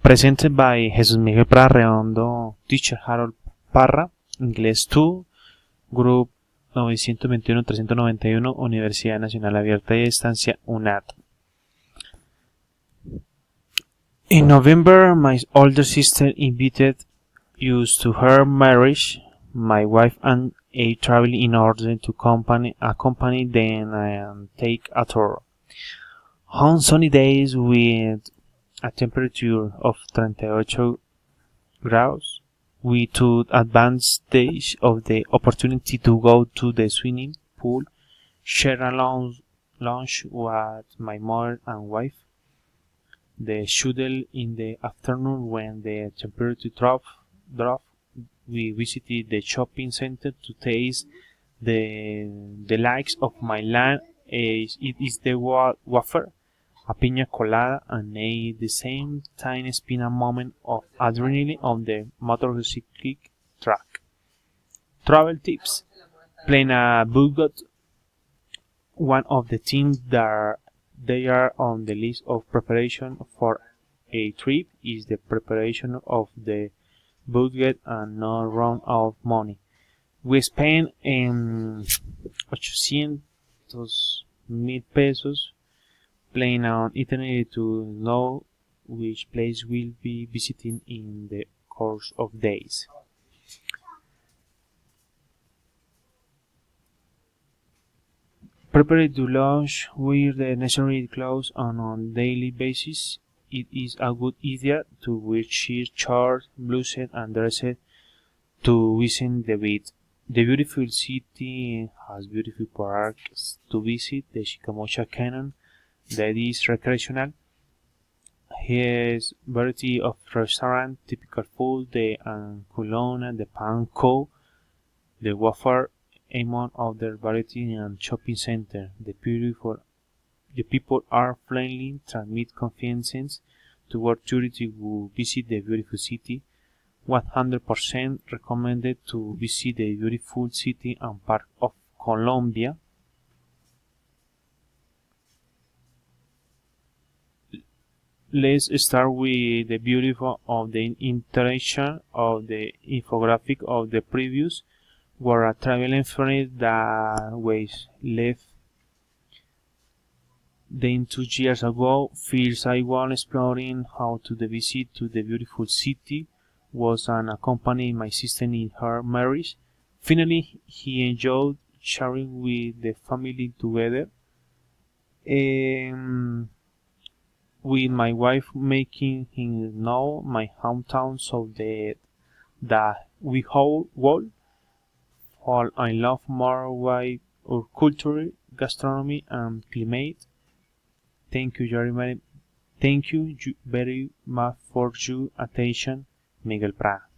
Presented by Jesús Miguel Parra Redondo, Teacher Harold Parra, Inglés 2, Group 921-391, Universidad Nacional Abierta y Distancia, UNAD. In November, my older sister invited us to her marriage, my wife and I traveled in order to accompany them and take a tour. On sunny days with a temperature of 38 grados, we took advantage of the opportunity to go to the swimming pool, share a lunch with my mother and wife. The schedule in the afternoon when the temperature dropped, we visited the shopping center to taste the likes of my land. It is the wafer, a piña colada, and at the same time spin a moment of adrenaline on the motorcycle track. Travel tips: plan a budget. One of the things that they are on the list of preparation for a trip is the preparation of the budget and not run out of money. We spent 800,000 pesos planning on itinerary to know which place we'll be visiting in the course of days. Prepare to lunch, wear the necessary clothes on a daily basis. It is a good idea to wear shirts, blouses, and dresses to visit the beach. The beautiful city has beautiful parks to visit. The Chicamocha Canyon, that is recreational. Here's variety of restaurants, typical food, the Anculona, the Panko, the wafer, among other variety and shopping center. The people are friendly, transmit confidence toward tourists who visit the beautiful city. 100% recommended to visit the beautiful city and park of Colombia. Let's start with the beauty of the interaction of the infographic of the previous, where a traveling friend that was left then 2 years ago feels I was exploring how to visit to the beautiful city was an accompanying my sister in her marriage. Finally, he enjoyed sharing with the family together. With my wife making him know my hometown so that we all fall in love more with our culture, gastronomy, and climate. Thank you very much for your attention, Miguel Prada.